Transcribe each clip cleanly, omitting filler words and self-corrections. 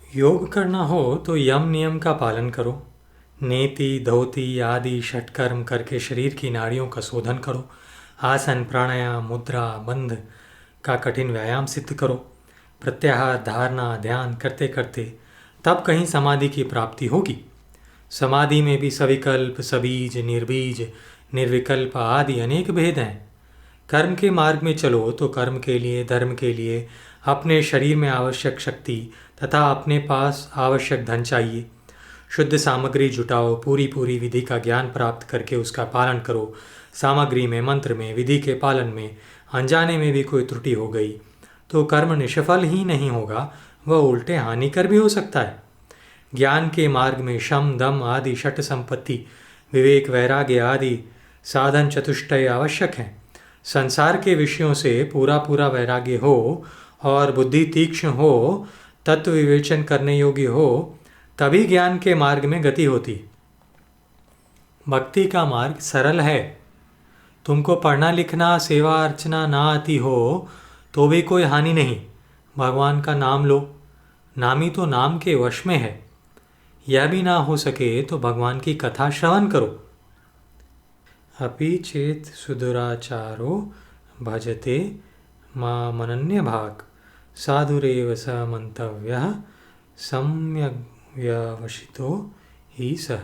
योग करना हो तो यम नियम का पालन करो। नेति धोती आदि षटकर्म करके शरीर की नाड़ियों का शोधन करो। आसन प्राणायाम मुद्रा बंध का कठिन व्यायाम सिद्ध करो। प्रत्याहार धारणा ध्यान करते करते तब कहीं समाधि की प्राप्ति होगी। समाधि में भी सविकल्प सबीज निर्बीज निर्विकल्प आदि अनेक भेद हैं। कर्म के मार्ग में चलो तो कर्म के लिए धर्म के लिए अपने शरीर में आवश्यक शक्ति तथा अपने पास आवश्यक धन चाहिए। शुद्ध सामग्री जुटाओ, पूरी पूरी विधि का ज्ञान प्राप्त करके उसका पालन करो। सामग्री में मंत्र में विधि के पालन में अनजाने में भी कोई त्रुटि हो गई तो कर्म निष्फल ही नहीं होगा, वह उल्टे हानिकर भी हो सकता है। ज्ञान के मार्ग में शम दम आदि षट संपत्ति विवेक वैराग्य आदि साधन चतुष्टय आवश्यक हैं। संसार के विषयों से पूरा पूरा वैराग्य हो और बुद्धि तीक्ष्ण हो, तत्व विवेचन करने योग्य हो, तभी ज्ञान के मार्ग में गति होती। भक्ति का मार्ग सरल है। तुमको पढ़ना लिखना सेवा अर्चना ना आती हो तो भी कोई हानि नहीं। भगवान का नाम लो, नामी तो नाम के वश में है। यह भी ना हो सके तो भगवान की कथा श्रवण करो। अपि चेत सुदुराचारो भजते मामनन्य भाग साधुरेव स मंतव्यः सम्यग् व्यवसितो ही सह।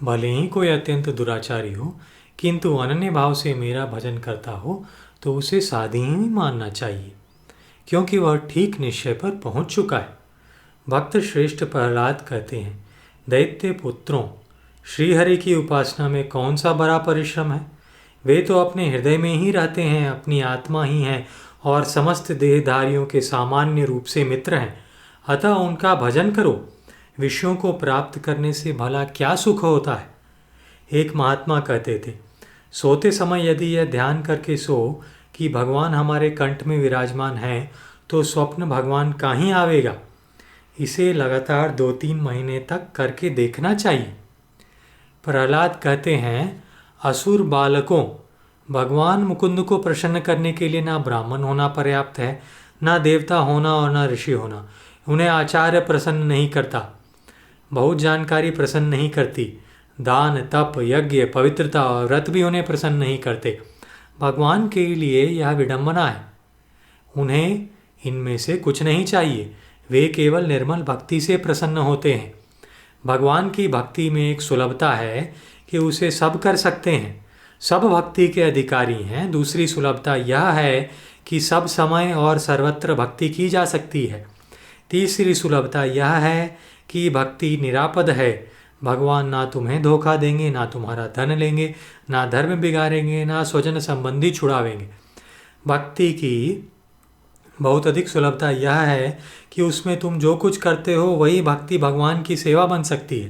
भले ही कोई अत्यंत दुराचारी हो किंतु अनन्य भाव से मेरा भजन करता हो तो उसे साधु ही मानना चाहिए, क्योंकि वह ठीक निश्चय पर पहुंच चुका है। भक्त श्रेष्ठ प्रहलाद कहते हैं, दैत्य पुत्रों, श्रीहरि की उपासना में कौन सा बड़ा परिश्रम है। वे तो अपने हृदय में ही रहते हैं, अपनी आत्मा ही हैं और समस्त देहधारियों के सामान्य रूप से मित्र हैं। अतः उनका भजन करो। विषयों को प्राप्त करने से भला क्या सुख होता है। एक महात्मा कहते थे, सोते समय यदि यह ध्यान करके सो कि भगवान हमारे कंठ में विराजमान हैं तो स्वप्न भगवान का ही आवेगा। इसे लगातार 2-3 महीने तक करके देखना चाहिए। प्रहलाद कहते हैं, असुर बालकों, भगवान मुकुंद को प्रसन्न करने के लिए ना ब्राह्मण होना पर्याप्त है, ना देवता होना और ना ऋषि होना। उन्हें आचार्य प्रसन्न नहीं करता, बहुत जानकारी प्रसन्न नहीं करती, दान तप यज्ञ पवित्रता और व्रत भी उन्हें प्रसन्न नहीं करते। भगवान के लिए यह विडंबना है। उन्हें इनमें से कुछ नहीं चाहिए, वे केवल निर्मल भक्ति से प्रसन्न होते हैं। भगवान की भक्ति में एक सुलभता है कि उसे सब कर सकते हैं, सब भक्ति के अधिकारी हैं। दूसरी सुलभता यह है कि सब समय और सर्वत्र भक्ति की जा सकती है। तीसरी सुलभता यह है कि भक्ति निरापद है। भगवान ना तुम्हें धोखा देंगे, ना तुम्हारा धन लेंगे, ना धर्म बिगाड़ेंगे, ना स्वजन संबंधी छुड़ावेंगे। भक्ति की बहुत अधिक सुलभता यह है कि उसमें तुम जो कुछ करते हो वही भक्ति भगवान की सेवा बन सकती है।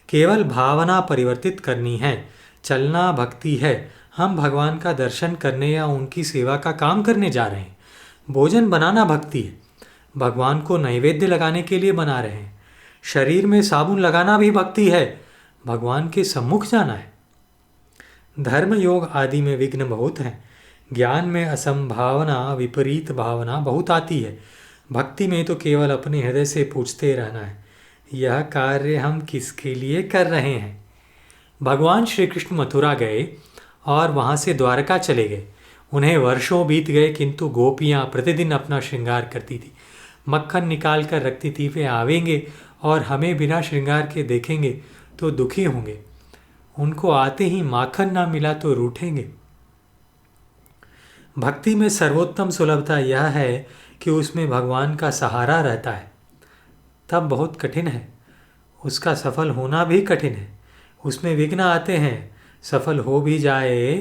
केवल भावना परिवर्तित करनी है, चलना भक्ति है। हम भगवान का दर्शन करने या उनकी सेवा का काम करने जा रहे हैं। भोजन बनाना भक्ति है, भगवान को नैवेद्य लगाने के लिए बना रहे हैं। शरीर में साबुन लगाना भी भक्ति है, भगवान के सम्मुख जाना है। धर्म योग आदि में विघ्न बहुत हैं। ज्ञान में असंभावना विपरीत भावना बहुत आती है। भक्ति में तो केवल अपने हृदय से पूछते रहना है, यह कार्य हम किसके लिए कर रहे हैं। भगवान श्री कृष्ण मथुरा गए और वहाँ से द्वारका चले गए। उन्हें वर्षों बीत गए किंतु गोपियाँ प्रतिदिन अपना श्रृंगार करती थी, मक्खन निकाल कर रखती थी। वे आवेंगे और हमें बिना श्रृंगार के देखेंगे तो दुखी होंगे, उनको आते ही माखन ना मिला तो रूठेंगे। भक्ति में सर्वोत्तम सुलभता यह है कि उसमें भगवान का सहारा रहता है। तब बहुत कठिन है, उसका सफल होना भी कठिन है। उसमें विघ्न आते हैं, सफल हो भी जाए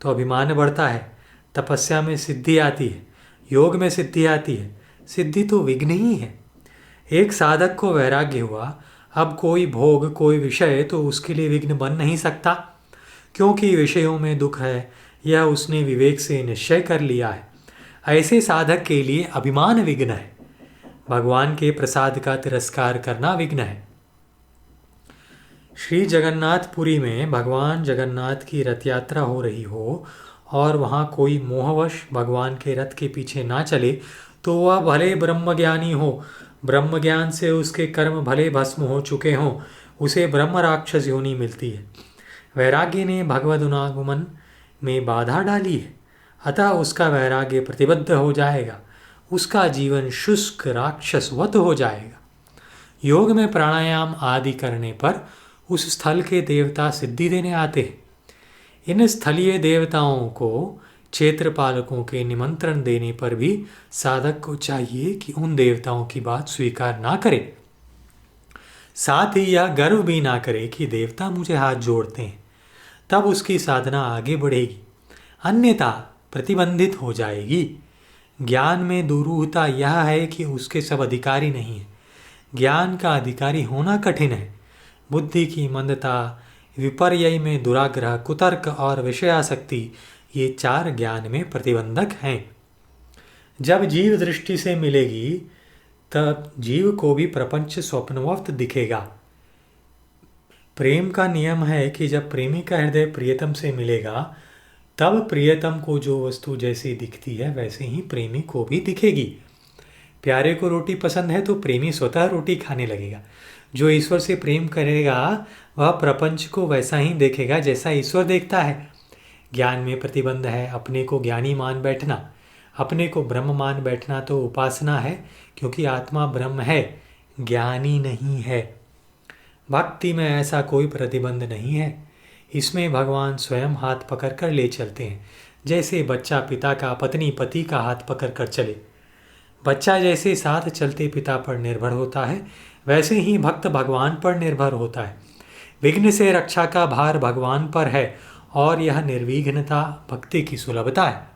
तो अभिमान बढ़ता है। तपस्या में सिद्धि आती है, योग में सिद्धि आती है, सिद्धि तो विघ्न ही है। एक साधक को वैराग्य हुआ, अब कोई भोग कोई विषय तो उसके लिए विघ्न बन नहीं सकता, क्योंकि विषयों में दुख है, यह उसने विवेक से निश्चय कर लिया है। ऐसे साधक के लिए अभिमान विघ्न है, भगवान के प्रसाद का तिरस्कार करना विघ्न है। श्री जगन्नाथपुरी में भगवान जगन्नाथ की रथ यात्रा हो रही हो और वहाँ कोई मोहवश भगवान के रथ के पीछे ना चले तो वह भले ब्रह्मज्ञानी हो, ब्रह्मज्ञान से उसके कर्म भले भस्म हो चुके हों, उसे ब्रह्म राक्षस योनि मिलती है। वैराग्य ने भगवद अनुगमन में बाधा डाली है, अतः उसका वैराग्य प्रतिबद्ध हो जाएगा, उसका जीवन शुष्क राक्षसवत हो जाएगा। योग में प्राणायाम आदि करने पर उस स्थल के देवता सिद्धि देने आते हैं। इन स्थलीय देवताओं को क्षेत्रपालकों के निमंत्रण देने पर भी साधक को चाहिए कि उन देवताओं की बात स्वीकार ना करे, साथ ही यह गर्व भी ना करे कि देवता मुझे हाथ जोड़ते हैं, तब उसकी साधना आगे बढ़ेगी, अन्यथा प्रतिबंधित हो जाएगी। ज्ञान में दुरूहता यह है कि उसके सब अधिकारी नहीं हैं। ज्ञान का अधिकारी होना कठिन है। बुद्धि की मंदता, विपर्यय में दुराग्रह, कुतर्क और विषयासक्ति, ये 4 ज्ञान में प्रतिबंधक हैं। जब जीव दृष्टि से मिलेगी तब जीव को भी प्रपंच स्वप्नवत दिखेगा। प्रेम का नियम है कि जब प्रेमी का हृदय प्रियतम से मिलेगा तब प्रियतम को जो वस्तु जैसी दिखती है वैसे ही प्रेमी को भी दिखेगी। प्यारे को रोटी पसंद है तो प्रेमी स्वतः रोटी खाने लगेगा। जो ईश्वर से प्रेम करेगा वह प्रपंच को वैसा ही देखेगा जैसा ईश्वर देखता है। ज्ञान में प्रतिबंध है अपने को ज्ञानी मान बैठना। अपने को ब्रह्म मान बैठना तो उपासना है, क्योंकि आत्मा ब्रह्म है, ज्ञानी नहीं है। भक्ति में ऐसा कोई प्रतिबंध नहीं है। इसमें भगवान स्वयं हाथ पकड़ कर ले चलते हैं, जैसे बच्चा पिता का, पत्नी पति का हाथ पकड़ कर चले। बच्चा जैसे साथ चलते पिता पर निर्भर होता है, वैसे ही भक्त भगवान पर निर्भर होता है। विघ्न से रक्षा का भार भगवान पर है और यह निर्विघ्नता भक्ति की सुलभता है।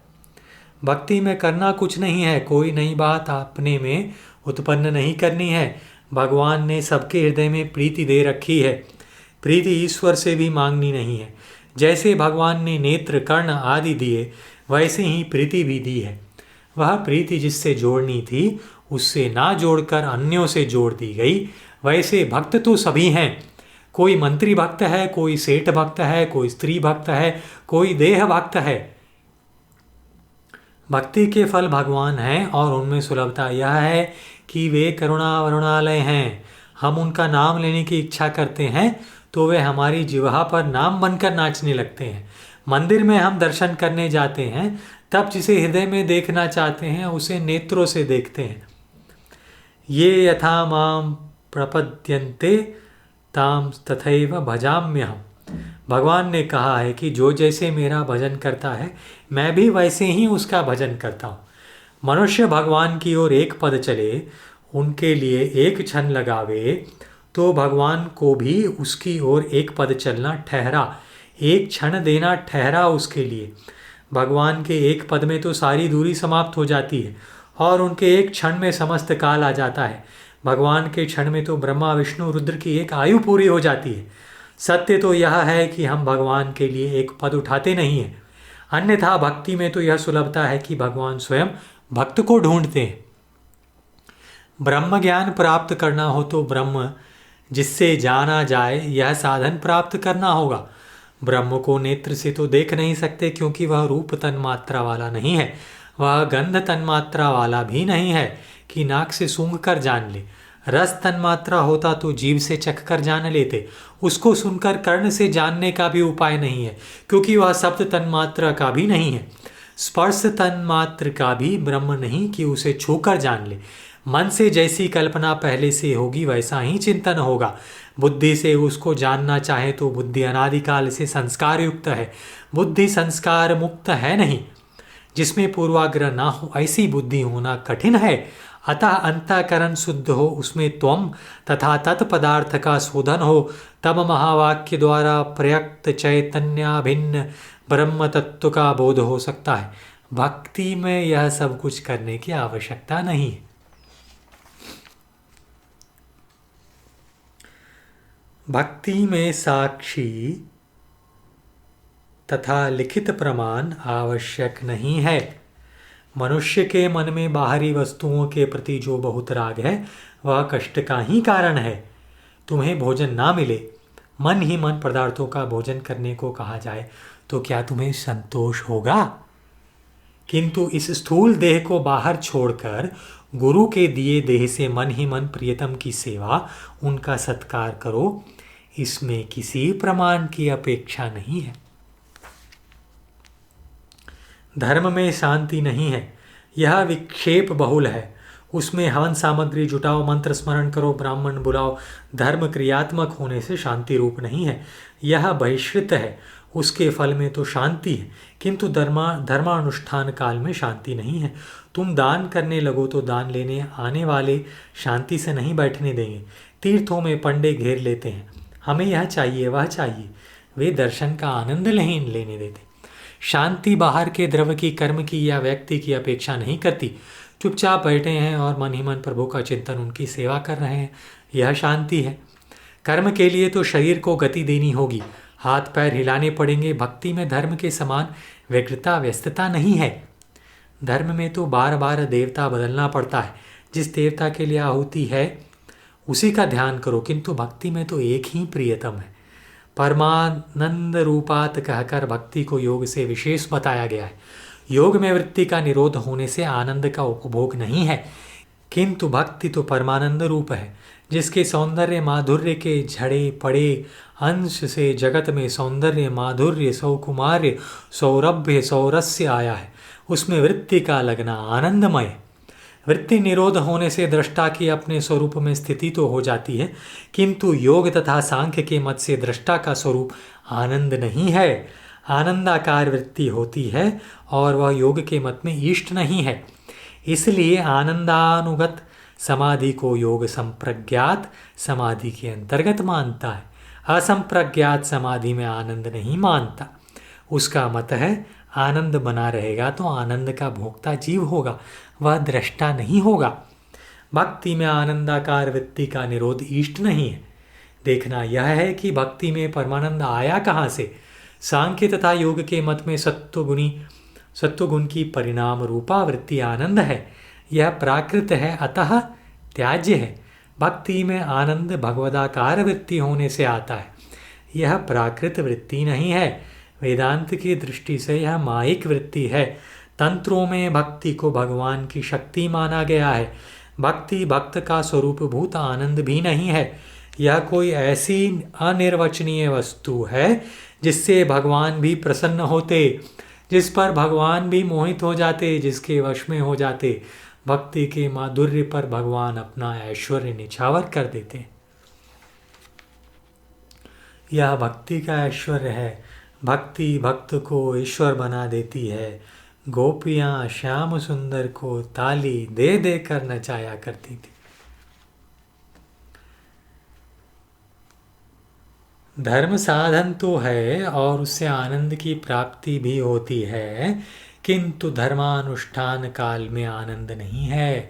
भक्ति में करना कुछ नहीं है, कोई नई बात अपने में उत्पन्न नहीं करनी है। भगवान ने सबके हृदय में प्रीति दे रखी है। प्रीति ईश्वर से भी मांगनी नहीं है। जैसे भगवान ने नेत्र, कर्ण आदि दिए, वैसे ही प्रीति भी दी है। वह प्रीति जिससे जोड़नी थी उससे ना जोड़कर अन्यों से जोड़ दी गई। वैसे भक्त तो सभी हैं। कोई मंत्री भक्त है, कोई सेठ भक्त है, कोई स्त्री भक्त है, कोई देह भक्त है। भक्ति के फल भगवान हैं और उनमें सुलभता यह है कि वे करुणा वरुणालय हैं। हम उनका नाम लेने की इच्छा करते हैं तो वे हमारी जिह्वा पर नाम बनकर नाचने लगते हैं। मंदिर में हम दर्शन करने जाते हैं तब जिसे हृदय में देखना चाहते हैं उसे नेत्रों से देखते हैं। ये यथा माम प्रपद्यन्ते ताम तथैव भजाम्यहम्। भगवान ने कहा है कि जो जैसे मेरा भजन करता है मैं भी वैसे ही उसका भजन करता हूँ। मनुष्य भगवान की ओर एक पद चले, उनके लिए एक क्षण लगावे, तो भगवान को भी उसकी ओर एक पद चलना ठहरा, एक क्षण देना ठहरा उसके लिए। भगवान के एक पद में तो सारी दूरी समाप्त हो जाती है और उनके एक क्षण में समस्त काल आ जाता है। भगवान के क्षण में तो ब्रह्मा विष्णु रुद्र की एक आयु पूरी हो जाती है। सत्य तो यह है कि हम भगवान के लिए एक पद उठाते नहीं हैं। अन्यथा भक्ति में तो यह सुलभता है कि भगवान स्वयं भक्त को ढूंढते हैं। ब्रह्म ज्ञान प्राप्त करना हो तो ब्रह्म जिससे जाना जाए यह साधन प्राप्त करना होगा। ब्रह्म को नेत्र से तो देख नहीं सकते, क्योंकि वह रूप तन्मात्रा वाला नहीं है। वह गंध तन्मात्रा वाला भी नहीं है कि नाक से सूंघ कर जान ले। रस तन्मात्रा होता तो जीभ से चख कर जान लेते। उसको सुनकर कर्ण से जानने का भी उपाय नहीं है, क्योंकि वह शब्द तन्मात्रा का भी नहीं है। स्पर्श तन्मात्र का भी ब्रह्म नहीं कि उसे छूकर जान ले। मन से जैसी कल्पना पहले से होगी वैसा ही चिंतन होगा। बुद्धि से उसको जानना चाहे तो बुद्धि अनादिकाल से संस्कार युक्त है, बुद्धि संस्कार मुक्त है नहीं। जिसमें पूर्वाग्रह ना हो ऐसी बुद्धि होना कठिन है। अतः अंतःकरण शुद्ध हो, उसमें त्वम तथा तत्पदार्थ का शोधन हो, तब महावाक्य द्वारा प्रयुक्त चैतन्याभिन्न ब्रह्म तत्व का बोध हो सकता है। भक्ति में यह सब कुछ करने की आवश्यकता नहीं है। भक्ति में साक्षी तथा लिखित प्रमाण आवश्यक नहीं है। मनुष्य के मन में बाहरी वस्तुओं के प्रति जो बहुत राग है वह कष्ट का ही कारण है। तुम्हें भोजन ना मिले, मन ही मन पदार्थों का भोजन करने को कहा जाए तो क्या तुम्हें संतोष होगा? किंतु इस स्थूल देह को बाहर छोड़कर गुरु के दिए देह से मन ही मन प्रियतम की सेवा, उनका सत्कार करो। इसमें किसी प्रमाण की अपेक्षा नहीं है। धर्म में शांति नहीं है, यह विक्षेप बहुल है। उसमें हवन सामग्री जुटाओ, मंत्र स्मरण करो, ब्राह्मण बुलाओ। धर्म क्रियात्मक होने से शांति रूप नहीं है, यह बहिष्कृत है। उसके फल में तो शांति है, किंतु धर्मानुष्ठान काल में शांति नहीं है। तुम दान करने लगो तो दान लेने आने वाले शांति से नहीं बैठने देंगे। तीर्थों में पंडे घेर लेते हैं, हमें यह चाहिए वह चाहिए, वे दर्शन का आनंद नहीं लेने देते। शांति बाहर के द्रव्य की, कर्म की या व्यक्ति की अपेक्षा नहीं करती। चुपचाप बैठे हैं और मन ही मन प्रभु का चिंतन, उनकी सेवा कर रहे हैं, यह शांति है। कर्म के लिए तो शरीर को गति देनी होगी, हाथ पैर हिलाने पड़ेंगे। भक्ति में धर्म के समान व्यग्रता व्यस्तता नहीं है। धर्म में तो बार बार देवता बदलना पड़ता है, जिस देवता के लिए आहुति है उसी का ध्यान करो। किंतु भक्ति में तो एक ही प्रियतम है। परमानंद रूपात कहकर भक्ति को योग से विशेष बताया गया है। योग में वृत्ति का निरोध होने से आनंद का उपभोग नहीं है, किंतु भक्ति तो परमानंद रूप है, जिसके सौंदर्य माधुर्य के झड़े पड़े अंश से जगत में सौंदर्य माधुर्य सौकुमार्य सौरभ्य सौरस्य आया है। उसमें वृत्ति का लगना आनंदमय। वृत्ति निरोध होने से दृष्टा की अपने स्वरूप में स्थिति तो हो जाती है, किंतु योग तथा सांख्य के मत से दृष्टा का स्वरूप आनंद नहीं है, आनंदाकार वृत्ति होती है, और वह योग के मत में इष्ट नहीं है। इसलिए आनंदानुगत समाधि को योग संप्रज्ञात समाधि के अंतर्गत मानता है, असंप्रज्ञात समाधि में आनंद नहीं मानता। उसका मत है आनंद बना रहेगा तो आनंद का भोक्ता जीव होगा, वह दृष्टा नहीं होगा। भक्ति में आनंदाकार वृत्ति का निरोध इष्ट नहीं है। देखना यह है कि भक्ति में परमानंद आया कहाँ से। सांख्य तथा योग के मत में सत्वगुण की परिणाम रूपा वृत्ति आनंद है, यह प्राकृत है, अतः त्याज्य है। भक्ति में आनंद भगवदाकार वृत्ति होने से आता है, यह प्राकृत वृत्ति नहीं है। वेदांत की दृष्टि से यह मायिक वृत्ति है। तंत्रों में भक्ति को भगवान की शक्ति माना गया है। भक्ति भक्त का स्वरूप भूत आनंद भी नहीं है, यह कोई ऐसी अनिर्वचनीय वस्तु है जिससे भगवान भी प्रसन्न होते, जिस पर भगवान भी मोहित हो जाते, जिसके वश में हो जाते। भक्ति के माधुर्य पर भगवान अपना ऐश्वर्य निछावर कर देते। यह भक्ति का ऐश्वर्य है। भक्ति भक्त को ईश्वर बना देती है। गोपियां श्याम सुंदर को ताली दे दे कर नचाया करती थी। धर्म साधन तो है और उससे आनंद की प्राप्ति भी होती है, किंतु धर्मानुष्ठान काल में आनंद नहीं है।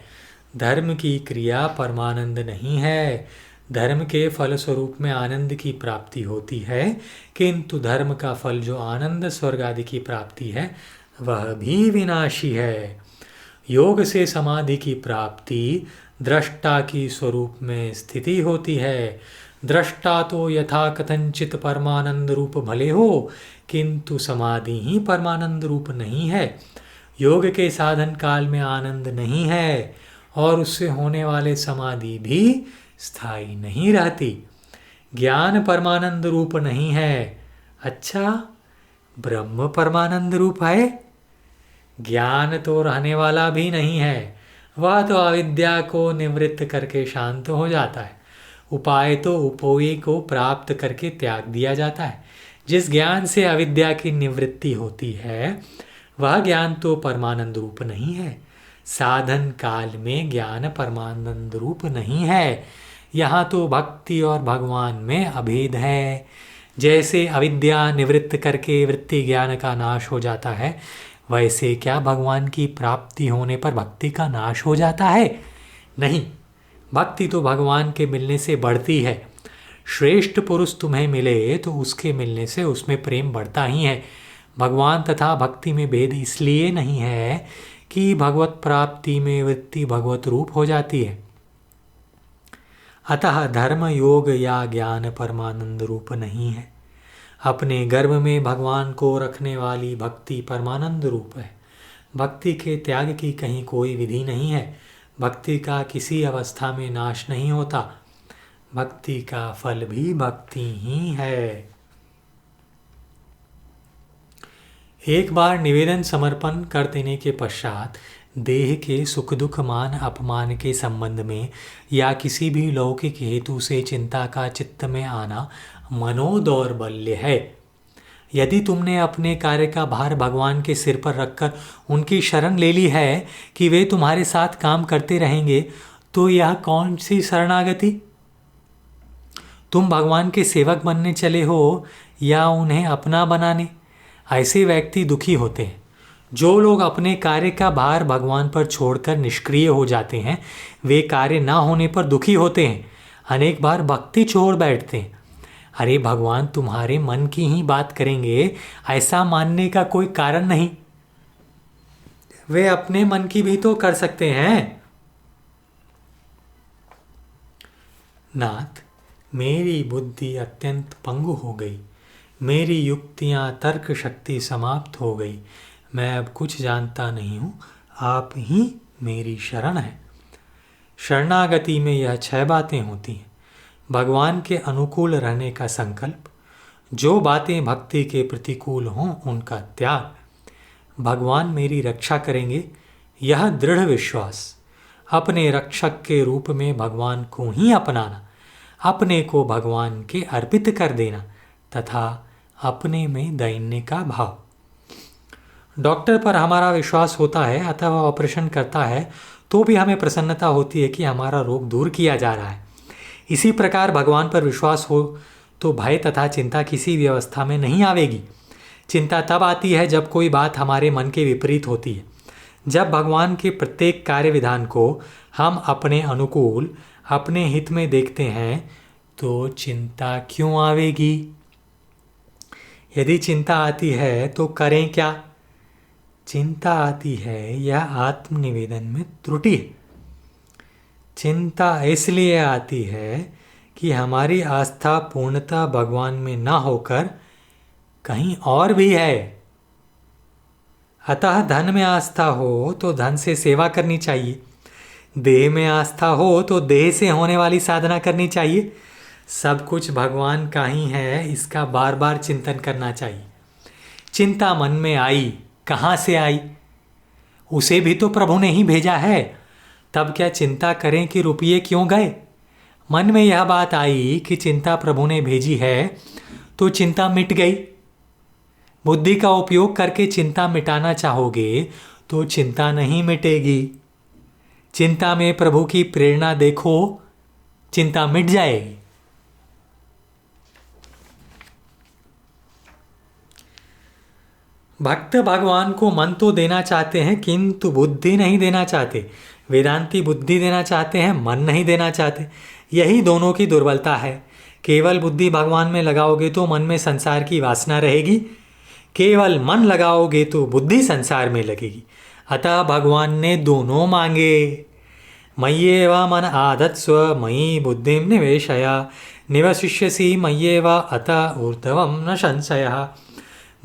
धर्म की क्रिया परमानंद नहीं है। धर्म के फल स्वरूप में आनंद की प्राप्ति होती है, किंतु धर्म का फल जो आनंद स्वर्ग आदि की प्राप्ति है वह भी विनाशी है। योग से समाधि की प्राप्ति दृष्टा की स्वरूप में स्थिति होती है। दृष्टा तो यथा कथंचित परमानंद रूप भले हो, किंतु समाधि ही परमानंद रूप नहीं है। योग के साधन काल में आनंद नहीं है और उससे होने वाले समाधि भी स्थायी नहीं रहती। ज्ञान परमानंद रूप नहीं है। अच्छा, ब्रह्म परमानंद रूप है? ज्ञान तो रहने वाला भी नहीं है, वह तो अविद्या को निवृत्त करके शांत हो जाता है। उपाय तो उपोय को प्राप्त करके त्याग दिया जाता है। जिस ज्ञान से अविद्या की निवृत्ति होती है वह ज्ञान तो परमानंद रूप नहीं है। साधन काल में ज्ञान परमानंद रूप नहीं है। यहाँ तो भक्ति और भगवान में अभेद है। जैसे अविद्या निवृत्त करके वृत्ति ज्ञान का नाश हो जाता है, वैसे क्या भगवान की प्राप्ति होने पर भक्ति का नाश हो जाता है? नहीं, भक्ति तो भगवान के मिलने से बढ़ती है। श्रेष्ठ पुरुष तुम्हें मिले तो उसके मिलने से उसमें प्रेम बढ़ता ही है। भगवान तथा भक्ति में भेद इसलिए नहीं है कि भगवत प्राप्ति में वृत्ति भगवत रूप हो जाती है। अतः धर्म योग या ज्ञान परमानंद रूप नहीं है। अपने गर्भ में भगवान को रखने वाली भक्ति परमानंद रूप है। भक्ति के त्याग की कहीं कोई विधि नहीं है। भक्ति का किसी अवस्था में नाश नहीं होता। भक्ति का फल भी भक्ति ही है। एक बार निवेदन समर्पण कर देने के पश्चात देह के सुख दुख मान अपमान के संबंध में या किसी भी लौकिक हेतु से चिंता का चित्त में आना मनोदौर्बल्य है। यदि तुमने अपने कार्य का भार भगवान के सिर पर रखकर उनकी शरण ले ली है कि वे तुम्हारे साथ काम करते रहेंगे, तो यह कौन सी शरणागति? तुम भगवान के सेवक बनने चले हो या उन्हें अपना बनाने? ऐसे व्यक्ति दुखी होते हैं। जो लोग अपने कार्य का भार भगवान पर छोड़कर निष्क्रिय हो जाते हैं, वे कार्य ना होने पर दुखी होते हैं। अनेक बार भक्ति छोड़ बैठते हैं। अरे भगवान तुम्हारे मन की ही बात करेंगे, ऐसा मानने का कोई कारण नहीं। वे अपने मन की भी तो कर सकते हैं। नाथ, मेरी बुद्धि अत्यंत पंगु हो गई। मेरी युक्तियाँ तर्क शक्ति समाप्त हो गई। मैं अब कुछ जानता नहीं हूँ। आप ही मेरी शरण है। शरणागति में यह 6 बातें होती हैं। भगवान के अनुकूल रहने का संकल्प, जो बातें भक्ति के प्रतिकूल हों उनका त्याग, भगवान मेरी रक्षा करेंगे यह दृढ़ विश्वास, अपने रक्षक के रूप में भगवान को ही अपनाना, अपने को भगवान के अर्पित कर देना तथा अपने में दैन्य का भाव। डॉक्टर पर हमारा विश्वास होता है, अतः वह ऑपरेशन करता है तो भी हमें प्रसन्नता होती है कि हमारा रोग दूर किया जा रहा है। इसी प्रकार भगवान पर विश्वास हो तो भय तथा चिंता किसी भी अवस्था में नहीं आवेगी। चिंता तब आती है जब कोई बात हमारे मन के विपरीत होती है। जब भगवान के प्रत्येक कार्य विधान को हम अपने अनुकूल, अपने हित में देखते हैं तो चिंता क्यों आवेगी? यदि चिंता आती है तो करें क्या? चिंता आती है यह आत्मनिवेदन में त्रुटि है। चिंता इसलिए आती है कि हमारी आस्था पूर्णतः भगवान में ना होकर कहीं और भी है। अतः धन में आस्था हो तो धन से सेवा करनी चाहिए, देह में आस्था हो तो देह से होने वाली साधना करनी चाहिए। सब कुछ भगवान का ही है, इसका बार बार चिंतन करना चाहिए। चिंता मन में आई, कहाँ से आई? उसे भी तो प्रभु ने ही भेजा है। तब क्या चिंता करें कि रुपये क्यों गए? मन में यह बात आई कि चिंता प्रभु ने भेजी है तो चिंता मिट गई। बुद्धि का उपयोग करके चिंता मिटाना चाहोगे तो चिंता नहीं मिटेगी। चिंता में प्रभु की प्रेरणा देखो, चिंता मिट जाएगी। भक्त भगवान को मन तो देना चाहते हैं किंतु बुद्धि नहीं देना चाहते। वेदांती बुद्धि देना चाहते हैं, मन नहीं देना चाहते। यही दोनों की दुर्बलता है। केवल बुद्धि भगवान में लगाओगे तो मन में संसार की वासना रहेगी, केवल मन लगाओगे तो बुद्धि संसार में लगेगी। अतः भगवान ने दोनों मांगे। मय्येव मन आधत्स्व मयि बुद्धिं निवेशय निवशिष्यसि मय्येव अतः ऊर्ध्वं न संशयः।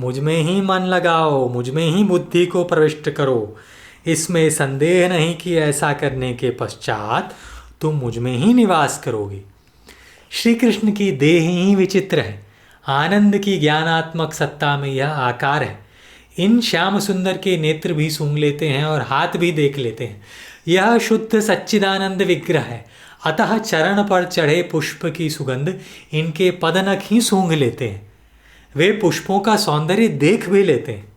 मुझ में ही मन लगाओ, मुझ में ही बुद्धि को प्रविष्ट करो। इसमें संदेह नहीं कि ऐसा करने के पश्चात तुम मुझ में ही निवास करोगे। श्री कृष्ण की देह ही विचित्र है। आनंद की ज्ञानात्मक सत्ता में यह आकार है। इन श्याम सुंदर के नेत्र भी सूंघ लेते हैं और हाथ भी देख लेते हैं। यह शुद्ध सच्चिदानंद विग्रह है। अतः चरण पर चढ़े पुष्प की सुगंध इनके पदनख ही सूंघ लेते हैं। वे पुष्पों का सौंदर्य देख भी लेते हैं।